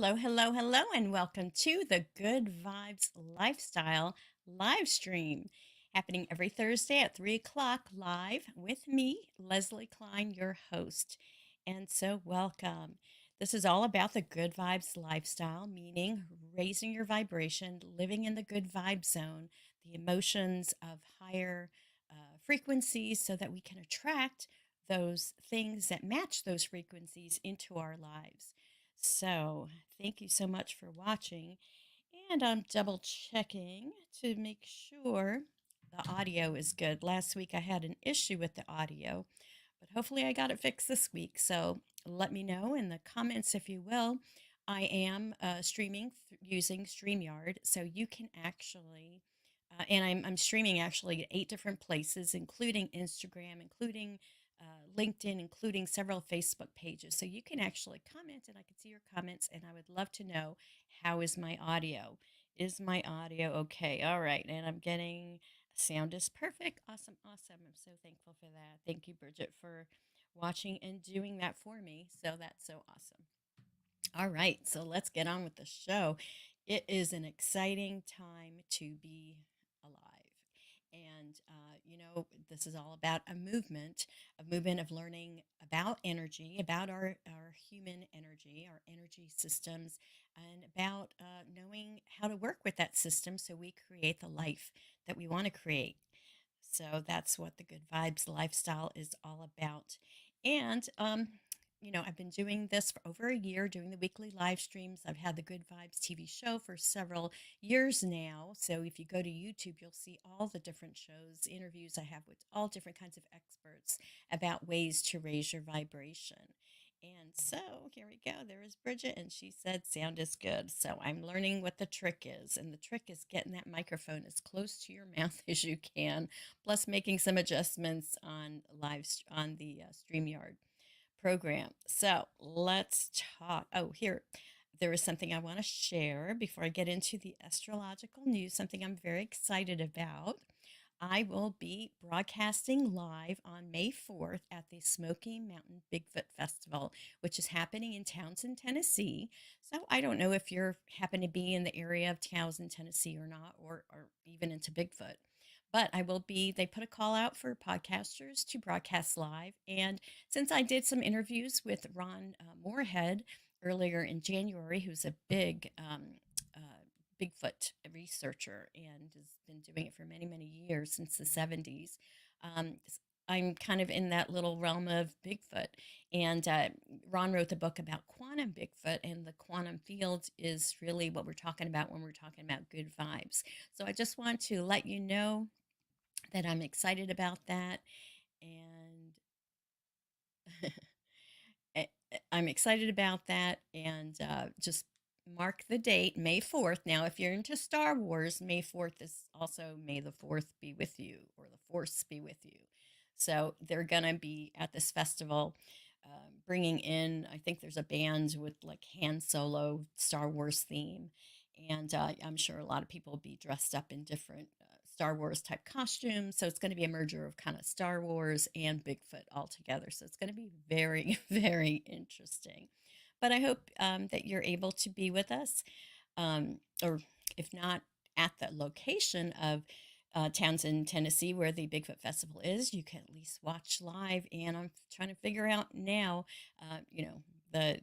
Hello, hello, hello, and welcome to the Good Vibes Lifestyle live stream happening every Thursday at 3 o'clock live with me, Leslie Klein, your host. And so, welcome. This is all about the Good Vibes Lifestyle, meaning raising your vibration, living in the good vibe zone, the emotions of higher frequencies so that we can attract those things that match those frequencies into our lives. So, thank you so much for watching. And I'm double checking to make sure the audio is good. Last week I had an issue with the audio, but hopefully I got it fixed this week. So, let me know in the comments if you will. I am streaming using StreamYard, so you can actually, and I'm streaming actually at 8 different places, including Instagram, including LinkedIn, including several Facebook pages. So you can actually comment and I can see your comments. And I would love to know, how is my audio? Is my audio okay? All right. And I'm getting sound is perfect. Awesome. Awesome. I'm so thankful for that. Thank you, Bridget, for watching and doing that for me. So that's so awesome. All right. So let's get on with the show. It is an exciting time to be alive. And, this is all about a movement of learning about energy, about our human energy, our energy systems, and about knowing how to work with that system so we create the life that we want to create. So that's what the Good Vibes lifestyle is all about. And, I've been doing this for over a year, doing the weekly live streams. I've had the Good Vibes TV show for several years now. So if you go to YouTube, you'll see all the different shows, interviews I have with all different kinds of experts about ways to raise your vibration. And so here we go. There is Bridget, and she said sound is good. So I'm learning what the trick is. And the trick is getting that microphone as close to your mouth as you can, plus making some adjustments on the StreamYard program. So let's talk. Oh, here, there is something I want to share before I get into the astrological news, something I'm very excited about. I will be broadcasting live on May 4th at the Smoky Mountain Bigfoot Festival, which is happening in Townsend, Tennessee. So I don't know if you're happen to be in the area of Townsend, Tennessee or not, or even into Bigfoot. But they put a call out for podcasters to broadcast live. And since I did some interviews with Ron Moorhead earlier in January, who's a big uh, Bigfoot researcher and has been doing it for many, many years since the 70s. Um, I'm kind of in that little realm of Bigfoot. And Ron wrote the book about quantum Bigfoot, and the quantum field is really what we're talking about when we're talking about good vibes. So I just want to let you know that I'm excited about that. And I'm excited about that, and just mark the date, May 4th. Now, if you're into Star Wars, May 4th is also May the 4th be with you, or the Force be with you. So they're going to be at this festival bringing in, I think there's a band with like Han Solo Star Wars theme. And I'm sure a lot of people will be dressed up in different Star Wars type costumes. So it's going to be a merger of kind of Star Wars and Bigfoot all together. So it's going to be very, very interesting. But I hope that you're able to be with us, or if not at the location of Townsend, Tennessee, where the Bigfoot Festival is, you can at least watch live. And I'm trying to figure out now, the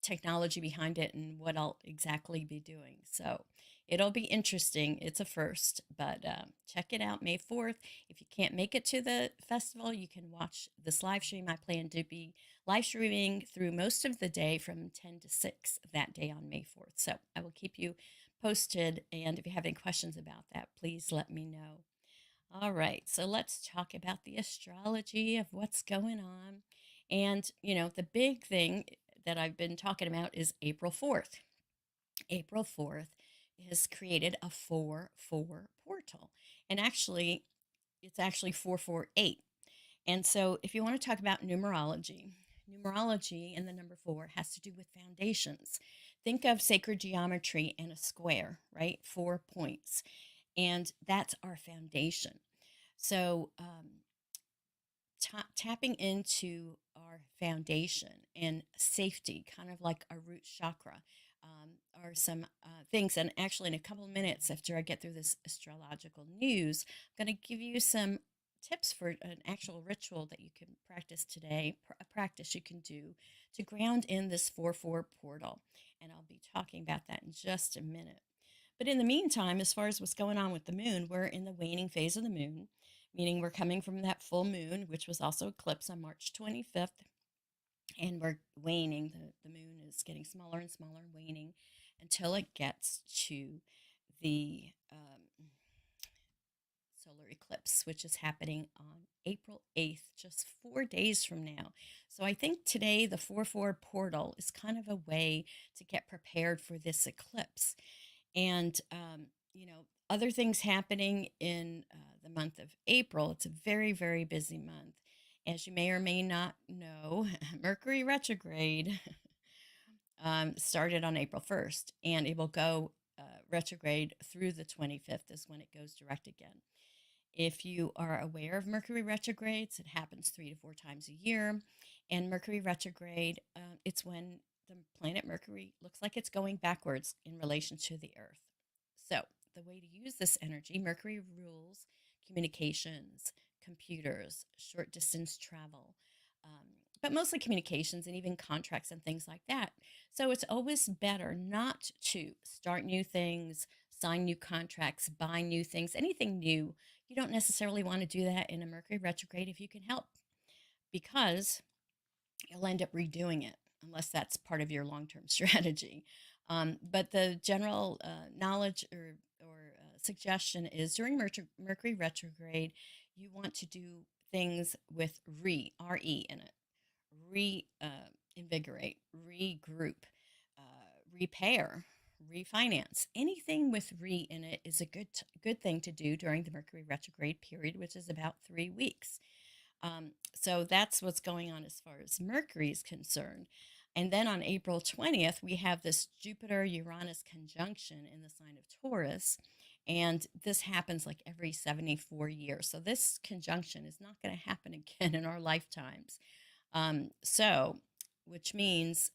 technology behind it and what I'll exactly be doing. So it'll be interesting. It's a first, but check it out May 4th. If you can't make it to the festival, you can watch this live stream. I plan to be live streaming through most of the day from 10 to 6 that day on May 4th. So I will keep you posted. And if you have any questions about that, please let me know. All right, so let's talk about the astrology of what's going on. And, the big thing that I've been talking about is April 4th. April 4th has created a 4-4 portal. And actually, it's actually 448. And so if you want to talk about numerology and the number 4 has to do with foundations. Think of sacred geometry and a square, right? 4 points. And that's our foundation. So tapping into our foundation and safety, kind of like our root chakra, are some things. And actually, in a couple of minutes after I get through this astrological news, I'm going to give you some tips for an actual ritual that you can practice today, a practice you can do to ground in this 4-4 portal. And I'll be talking about that in just a minute. But in the meantime, as far as what's going on with the moon, we're in the waning phase of the moon, meaning we're coming from that full moon, which was also eclipse on March 25th, and we're waning. The moon is getting smaller and smaller and waning until it gets to the solar eclipse, which is happening on April 8th, just 4 days from now. So I think today the 4-4 portal is kind of a way to get prepared for this eclipse. And, other things happening in the month of April. It's a very, very busy month. As you may or may not know, Mercury retrograde started on April 1st, and it will go retrograde through the 25th, is when it goes direct again. If you are aware of Mercury retrogrades, it happens 3 to 4 times a year. And Mercury retrograde, it's when the planet Mercury looks like it's going backwards in relation to the Earth. So, the way to use this energy, Mercury rules communications, computers, short distance travel, but mostly communications and even contracts and things like that. So, it's always better not to start new things, sign new contracts, buy new things, anything new. You don't necessarily want to do that in a Mercury retrograde if you can help, because you'll end up redoing it unless that's part of your long-term strategy. But the general knowledge or suggestion is during Mercury retrograde, you want to do things with re in it, invigorate, regroup, repair, refinance. Anything with re in it is a good thing to do during the Mercury retrograde period, which is about 3 weeks. So that's what's going on as far as Mercury is concerned. And then on April 20th, we have this Jupiter Uranus conjunction in the sign of Taurus. And this happens like every 74 years. So this conjunction is not going to happen again in our lifetimes. So, which means,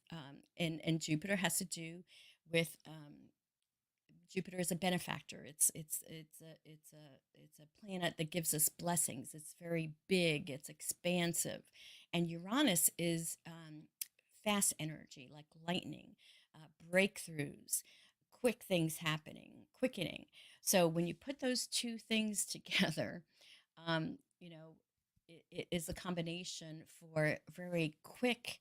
and Jupiter has to do with Jupiter is a benefactor. It's a planet that gives us blessings. It's very big. It's expansive, and Uranus is fast energy, like lightning, breakthroughs, quick things happening, quickening. So when you put those two things together, um, you know, it is a combination for very quick.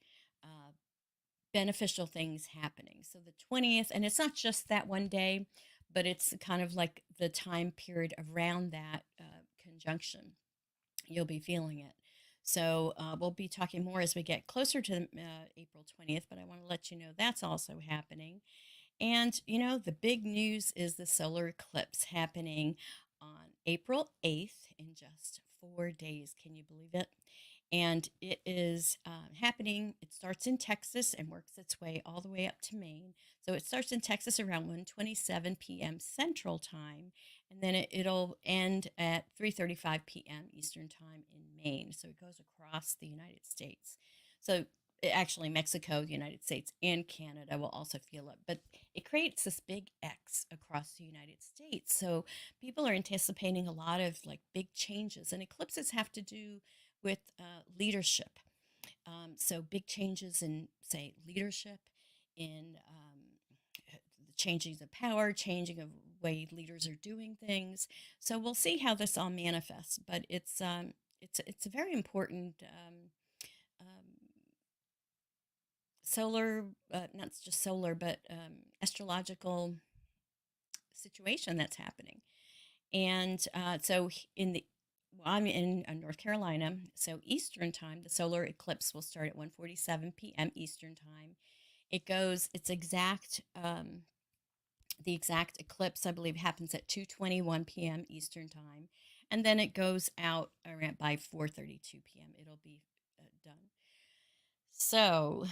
Beneficial things happening. So the 20th, and it's not just that one day, but it's kind of like the time period around that conjunction. You'll be feeling it. So we'll be talking more as we get closer to April 20th, but I want to let you know that's also happening. And, the big news is the solar eclipse happening on April 8th in just 4 days. Can you believe it? And it is happening. It starts in Texas and works its way all the way up to Maine. So it starts in Texas around 1:27 p.m. Central Time, and then it'll end at 3:35 p.m. Eastern Time in Maine. So it goes across the United States. So actually, Mexico, the United States, and Canada will also feel it. But it creates this big X across the United States. So people are anticipating a lot of like big changes, and eclipses have to do with leadership. So big changes in, say, leadership, in the changing of power, changing of way leaders are doing things. So we'll see how this all manifests. But it's a very important solar, not just solar, but astrological situation that's happening. And so I'm in North Carolina, so Eastern time, the solar eclipse will start at 1:47 p.m. Eastern time. The exact eclipse, I believe, happens at 2:21 p.m. Eastern time, and then it goes out around by 4:32 p.m. It'll be done. So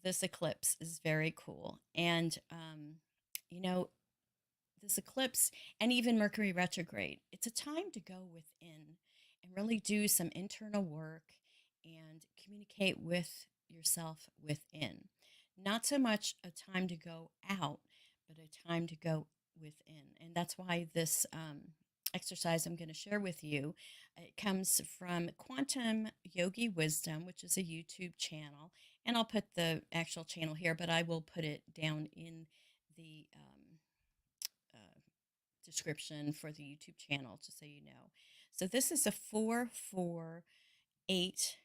this eclipse is very cool, and you know, this eclipse and even Mercury retrograde, it's a time to go within and really do some internal work and communicate with yourself within. Not so much a time to go out, but a time to go within. And that's why this exercise I'm going to share with you, it comes from Quantum Yogi Wisdom, which is a YouTube channel. And I'll put the actual channel here, but I will put it down in the description for the YouTube channel, just so you know. So this is a 448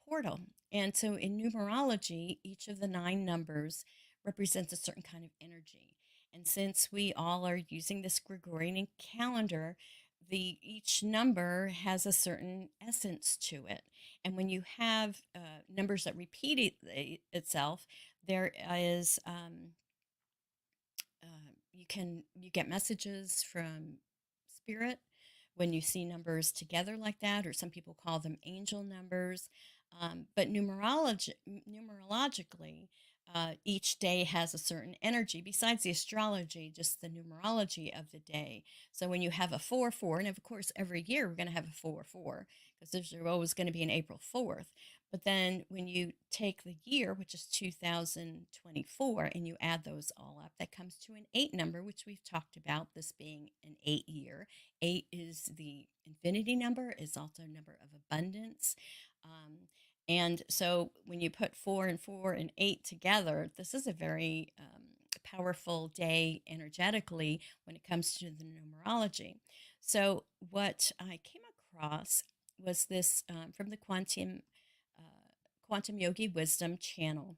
portal. And so in numerology, each of the 9 numbers represents a certain kind of energy. And since we all are using this Gregorian calendar, the each number has a certain essence to it. And when you have numbers that repeat itself, there is you get messages from spirit when you see numbers together like that, or some people call them angel numbers. But numerologically, each day has a certain energy. Besides the astrology, just the numerology of the day. So when you have a 4-4, and of course every year we're going to have a 4-4 because there's always going to be an April 4th. But then when you take the year, which is 2024, and you add those all up, that comes to an 8 number, which we've talked about, this being an 8 year. 8 is the infinity number, is also a number of abundance. And so when you put 4 and 8 together, this is a very powerful day energetically when it comes to the numerology. So what I came across was this from the Quantum Yogi Wisdom channel.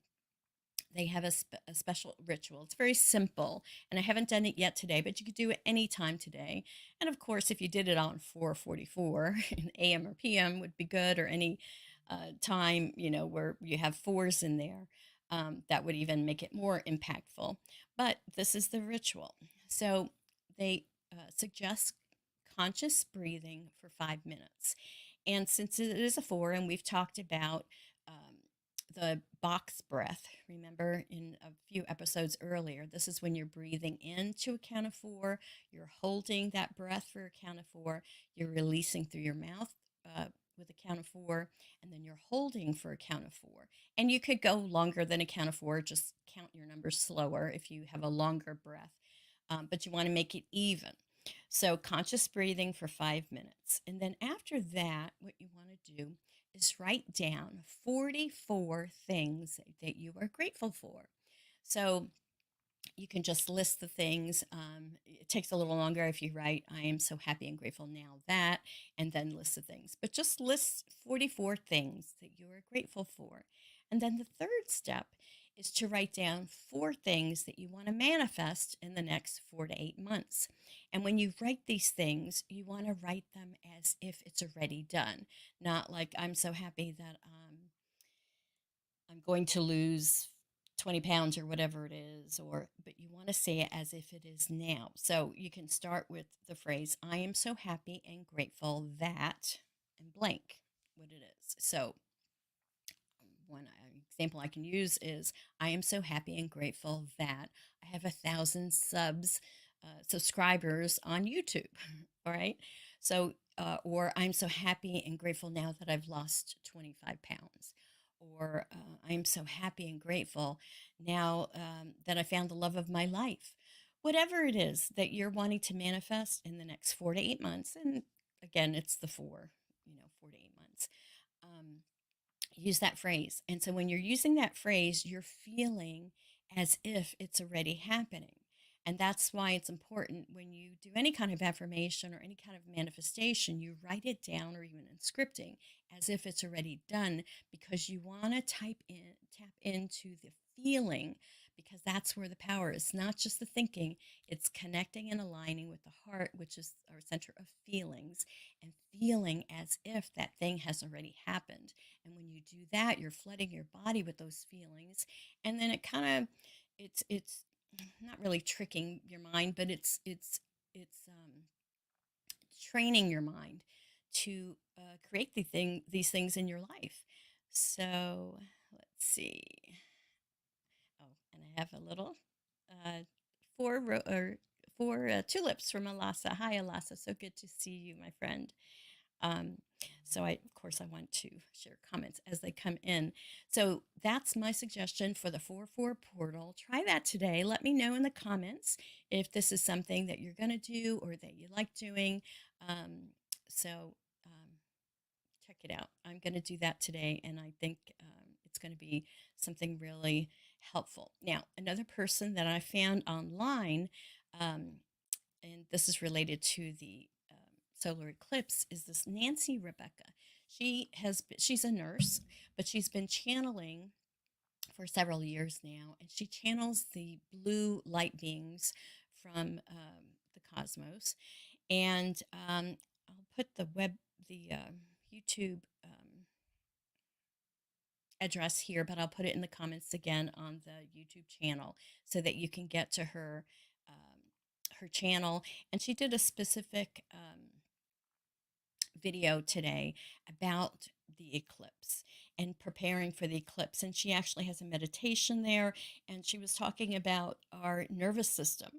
They have a special ritual. It's very simple, and I haven't done it yet today, but you could do it anytime today. And of course, if you did it on 4:44 in AM or PM would be good, or any time, where you have fours in there, that would even make it more impactful. But this is the ritual. So they suggest conscious breathing for 5 minutes. And since it is a 4, and we've talked about the box breath, remember in a few episodes earlier, this is when you're breathing in to a count of 4, you're holding that breath for a count of 4, you're releasing through your mouth with a count of 4, and then you're holding for a count of 4. And you could go longer than a count of 4, just count your numbers slower if you have a longer breath, but you want to make it even. So conscious breathing for 5 minutes. And then after that, what you want to do is write down 44 things that you are grateful for. So you can just list the things. It takes a little longer if you write, I am so happy and grateful now that, and then list the things. But just list 44 things that you are grateful for. And then the third step is to write down 4 things that you want to manifest in the next 4 to 8 months. And when you write these things, you want to write them as if it's already done, not like I'm so happy that I'm going to lose 20 pounds or whatever it is, but you want to say it as if it is now. So you can start with the phrase, I am so happy and grateful that, and blank what it is. So one example I can use is, I am so happy and grateful that I have 1,000 subscribers on YouTube. All right. So, or I'm so happy and grateful now that I've lost 25 pounds. Or I'm so happy and grateful now that I found the love of my life. Whatever it is that you're wanting to manifest in the next 4 to 8 months. And again, it's the 4 to 8 months. Use that phrase. And so when you're using that phrase, you're feeling as if it's already happening. And that's why it's important when you do any kind of affirmation or any kind of manifestation, you write it down, or even in scripting, as if it's already done, because you want to tap into the feeling, because that's where the power is, not just the thinking. It's connecting and aligning with the heart, which is our center of feelings, and feeling as if that thing has already happened. And when you do that, you're flooding your body with those feelings. And then it kind of, it's not really tricking your mind, but it's training your mind to create these things in your life. So let's see. Oh, and I have a little uh, four tulips from Alasa. Hi, Alasa. So good to see you, my friend. Um, so of course, I want to share comments as they come in. So that's my suggestion for the 4-4 portal. Try that today. Let me know in the comments if this is something that you're going to do or that you like doing. Um, so check it out. I'm going to do that today, and I think it's going to be something really helpful. Now, another person that I found online, um, and this is related to the solar eclipse, is this Nancy Rebecca. She's a nurse, but she's been channeling for several years now, and she channels the blue light beings from the cosmos. And I'll put the YouTube address here, but I'll put it in the comments again on the YouTube channel so that you can get to her channel. And she did a specific video today about the eclipse and preparing for the eclipse. And she actually has a meditation there, and she was talking about our nervous system.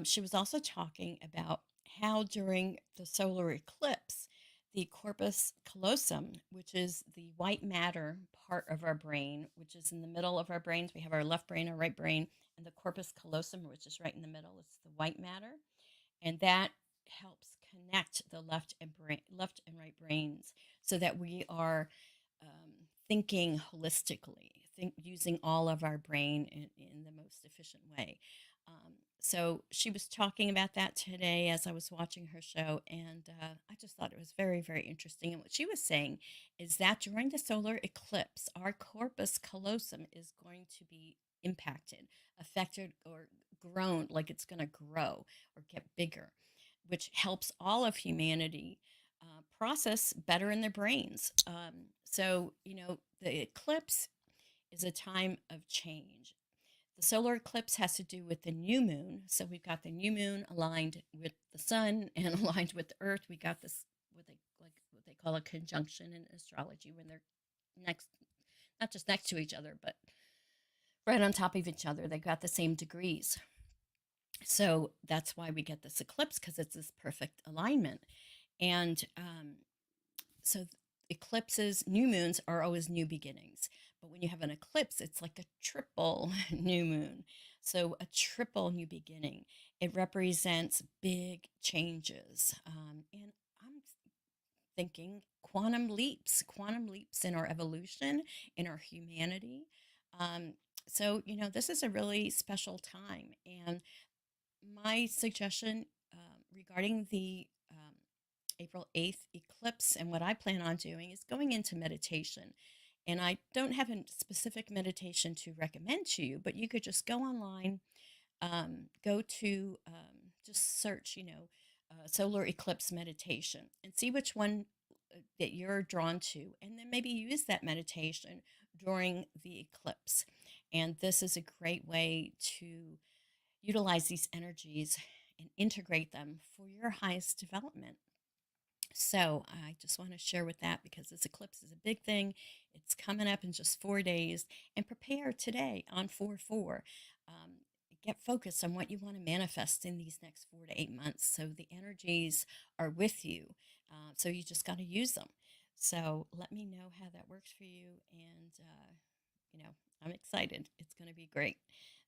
She was also talking about how during the solar eclipse, the corpus callosum, which is the white matter part of our brain, which is in the middle of our brains, we have our left brain, our right brain, and the corpus callosum, which is right in the middle, is the white matter, and that helps connect the left and right brains so that we are thinking holistically, using all of our brain in the most efficient way. So she was talking about that today as I was watching her show, and I just thought it was very, very interesting. And what she was saying is that during the solar eclipse, our corpus callosum is going to be impacted, affected, or grown, like it's going to grow or get bigger, which helps all of humanity process better in their brains. The eclipse is a time of change. The solar eclipse has to do with the new moon. So we've got the new moon aligned with the sun and aligned with the earth. We got this what they call a conjunction in astrology, when they're next, not just next to each other, but right on top of each other. They got the same degrees. So that's why we get this eclipse, because it's this perfect alignment. And so eclipses, new moons are always new beginnings. But when you have an eclipse, it's like a triple new moon. So a triple new beginning. It represents big changes. And I'm thinking quantum leaps in our evolution, in our humanity. This is a really special time. And my suggestion regarding the April 8th eclipse and what I plan on doing is going into meditation. And I don't have a specific meditation to recommend to you, but you could just go online, go to just search, solar eclipse meditation, and see which one that you're drawn to, and then maybe use that meditation during the eclipse. And this is a great way to utilize these energies and integrate them for your highest development. So I just want to share with that, because this eclipse is a big thing. It's coming up in just 4 days, and prepare today on 4-4. Get focused on what you want to manifest in these next 4 to 8 months. So the energies are with you. So you just got to use them. So let me know how that works for you. And, I'm excited. It's going to be great,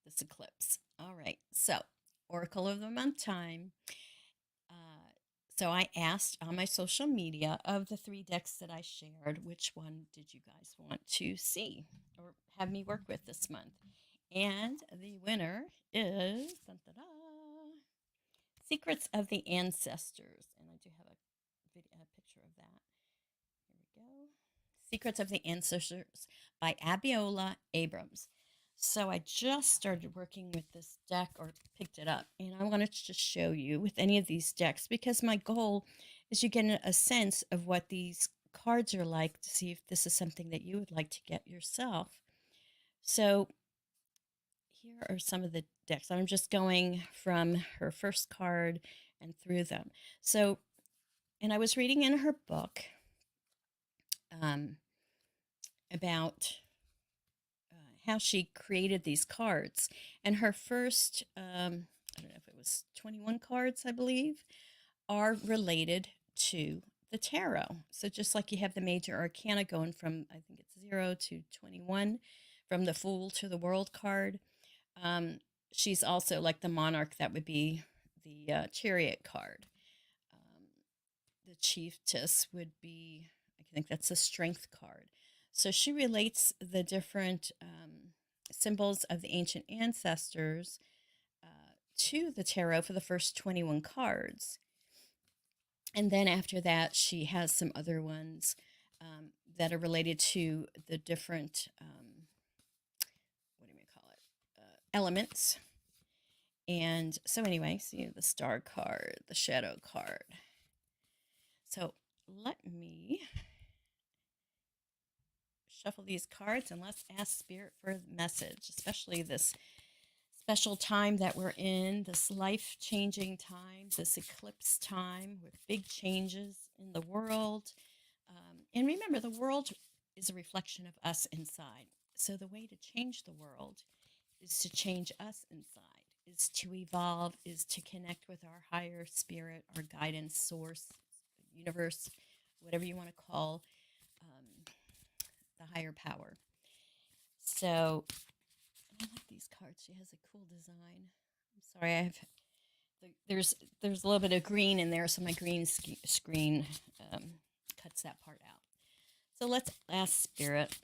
this eclipse. All right. So, Oracle of the Month time. So I asked on my social media, of the 3 decks that I shared, which one did you guys want to see or have me work with this month? And the winner is Secrets of the Ancestors. And I do have a picture of that. Here we go. Secrets of the Ancestors by Abiola Abrams. So I just started working with this deck, or picked it up, and I wanted to just show you with any of these decks, because my goal is you get a sense of what these cards are like, to see if this is something that you would like to get yourself. So here are some of the decks. I'm just going from her first card and through them. So, and I was reading in her book about how she created these cards. And her first, I don't know if it was 21 cards, I believe, are related to the tarot. So just like you have the major arcana going from, I think it's 0 to 21, from the Fool to the World card. Um, she's also like the monarch, that would be the Chariot card. Um, the Chiefess would be, I think that's a Strength card. So she relates the different symbols of the ancient ancestors to the tarot for the first 21 cards. And then after that, she has some other ones that are related to the different, what do we call it, elements. And so, anyway, see the Star card, the Shadow card. So, let me shuffle these cards and let's ask Spirit for a message, especially this special time that we're in, this life changing time, this eclipse time with big changes in the world. And remember, the world is a reflection of us inside. So, the way to change the world is to change us inside, is to evolve, is to connect with our higher spirit, our guidance source, universe, whatever you want to call um, the higher power. So, I like these cards. She has a cool design. I'm sorry, I have there's a little bit of green in there, so my green screen cuts that part out. So let's ask Spirit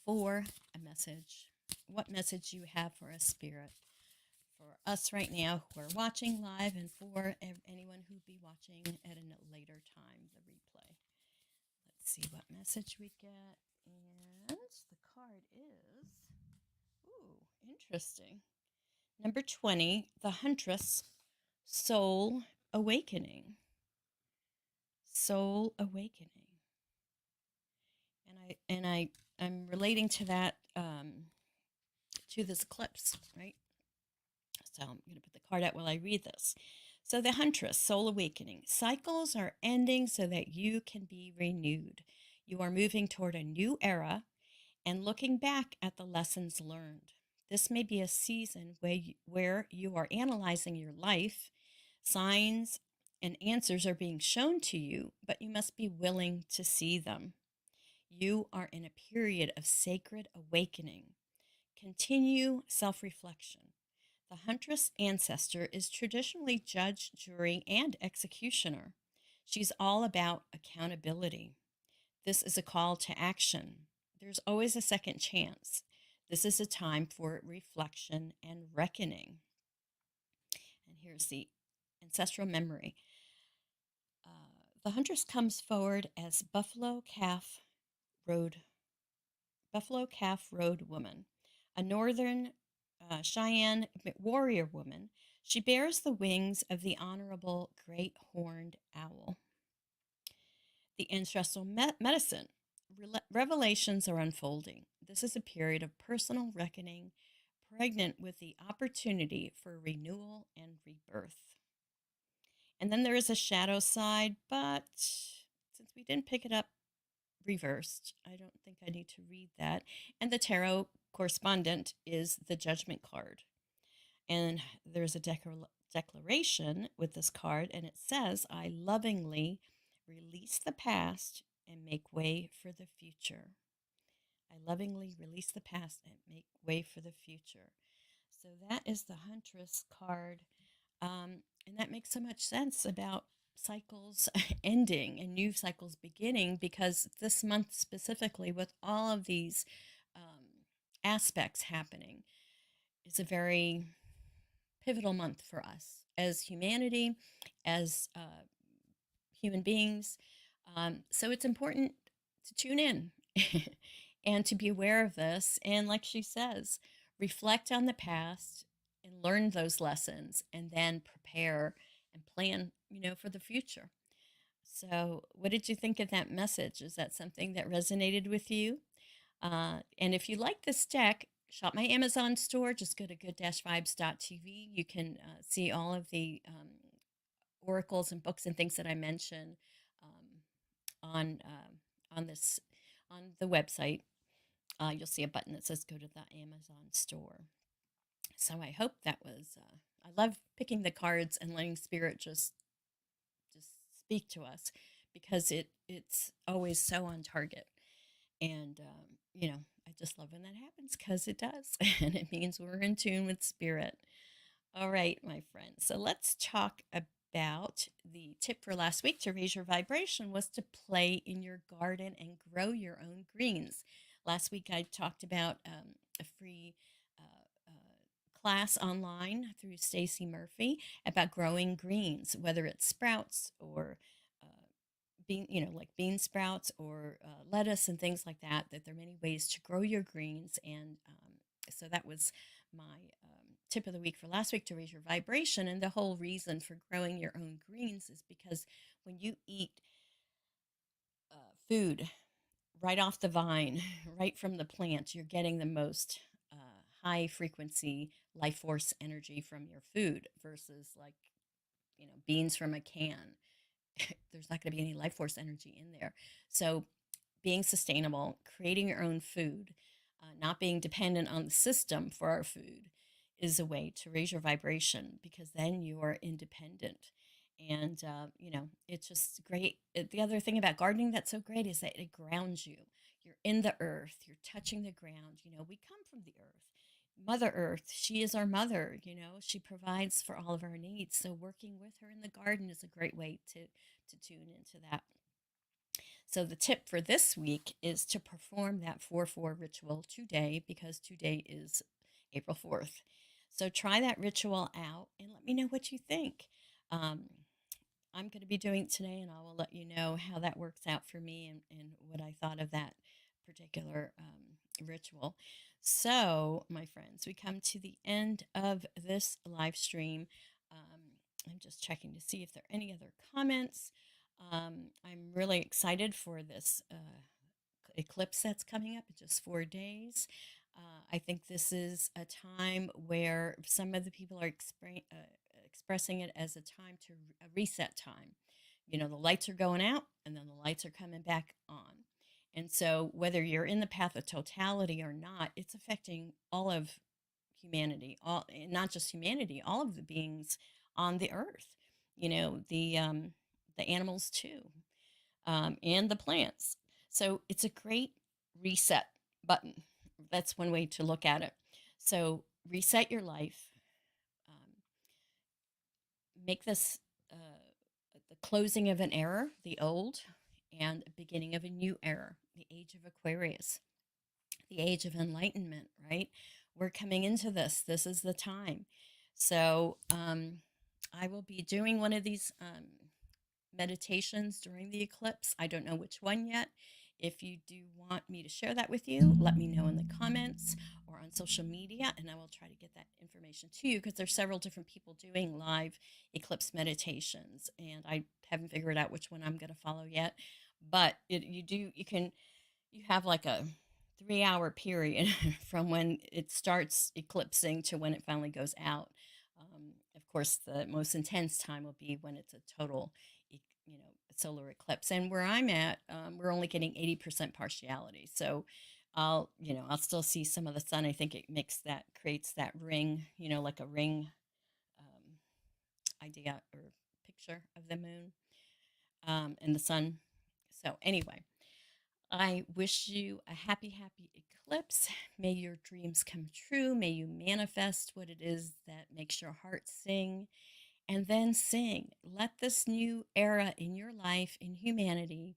for a message. What message you have for us, Spirit, for us right now who are watching live, and for anyone who'd be watching at a later time, the replay. Let's see what message we get. And the card is, ooh, interesting. Number 20, the Huntress, Soul Awakening. Soul Awakening. I'm relating to that, to this eclipse, right? So I'm going to put the card out while I read this. So the Huntress, Soul Awakening. Cycles are ending so that you can be renewed. You are moving toward a new era and looking back at the lessons learned. This may be a season where you are analyzing your life. Signs and answers are being shown to you, but you must be willing to see them. You are in a period of sacred awakening. Continue self reflection. The huntress ancestor is traditionally judge, jury, and executioner. She's all about accountability. This is a call to action. There's always a second chance. This is a time for reflection and reckoning. And here's the ancestral memory. The huntress comes forward as Buffalo Calf Road woman, a northern Cheyenne warrior woman. She bears the wings of the honorable great horned owl. The ancestral medicine. Revelations are unfolding. This is a period of personal reckoning, pregnant with the opportunity for renewal and rebirth. And then there is a shadow side, but since we didn't pick it up reversed, I don't think I need to read that. And the tarot correspondent is the Judgment card. And there's a declaration with this card, and it says, I lovingly release the past and make way for the future. I lovingly release the past and make way for the future. So that is the Huntress card. And that makes so much sense about cycles ending and new cycles beginning, because this month specifically, with all of these aspects happening, is a very pivotal month for us as humanity, as human beings. So it's important to tune in and to be aware of this. And like she says, reflect on the past and learn those lessons, and then prepare and plan, for the future. So, what did you think of that message? Is that something that resonated with you? And if you like this deck, shop my Amazon store. Just go to good-vibes.tv. You can see all of the oracles and books and things that I mentioned on this on the website. You'll see a button that says "Go to the Amazon store." So I hope that was. I love picking the cards and letting spirit just speak to us because it's always so on target. And, I just love when that happens because it does. And it means we're in tune with spirit. All right, my friends. So let's talk about the tip for last week to raise your vibration was to play in your garden and grow your own greens. Last week I talked about a free class online through Stacy Murphy about growing greens, whether it's sprouts or like bean sprouts or lettuce and things like that. That there are many ways to grow your greens, and so that was my tip of the week for last week to raise your vibration. And the whole reason for growing your own greens is because when you eat food right off the vine, right from the plant, you're getting the most high frequency life force energy from your food versus like beans from a can. There's not going to be any life force energy in there. So being sustainable, creating your own food, not being dependent on the system for our food is a way to raise your vibration because then you are independent. And, it's just great. The other thing about gardening that's so great is that it grounds you. You're in the earth, you're touching the ground. We come from the earth. Mother Earth, she is our mother, she provides for all of our needs. So working with her in the garden is a great way to tune into that. So the tip for this week is to perform that 4-4 ritual today because today is April 4th. So try that ritual out and let me know what you think. Um, I'm going to be doing it today, and I will let you know how that works out for me and what I thought of that particular ritual. So, my friends, we come to the end of this live stream. I'm just checking to see if there are any other comments. I'm really excited for this eclipse that's coming up in just 4 days. I think this is a time where some of the people are expressing it as a time to a reset time. The lights are going out and then the lights are coming back on. And so whether you're in the path of totality or not, it's affecting all of humanity, not just humanity, all of the beings on the earth. The animals too, and the plants. So it's a great reset button. That's one way to look at it. So reset your life. Um, make this the closing of an era, the old, and beginning of a new era, the age of Aquarius, the age of enlightenment, right? We're coming into this. This is the time. So I will be doing one of these meditations during the eclipse. I don't know which one yet. If you do want me to share that with you, let me know in the comments or on social media, and I will try to get that information to you because there's several different people doing live eclipse meditations, and I haven't figured out which one I'm going to follow yet. But you have like a 3-hour period from when it starts eclipsing to when it finally goes out. Of course, the most intense time will be when it's a total, solar eclipse. And where I'm at, we're only getting 80% partiality. So I'll still see some of the sun. I think it creates that ring, like a ring idea or picture of the moon and the sun. So anyway, I wish you a happy, happy eclipse. May your dreams come true. May you manifest what it is that makes your heart sing. And then sing. Let this new era in your life, in humanity,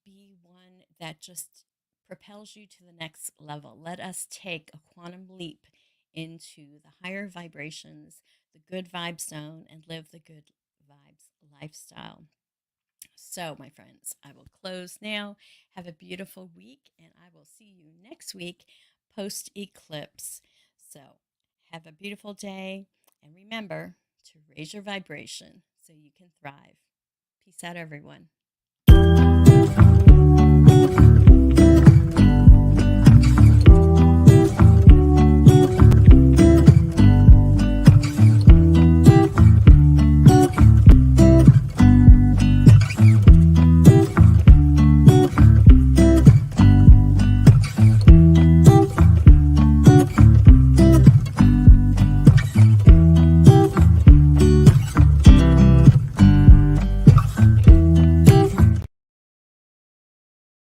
be one that just propels you to the next level. Let us take a quantum leap into the higher vibrations, the good vibe zone, and live the good vibes lifestyle. So, my friends, I will close now. Have a beautiful week, and I will see you next week post eclipse. So, have a beautiful day, and remember to raise your vibration so you can thrive. Peace out, everyone.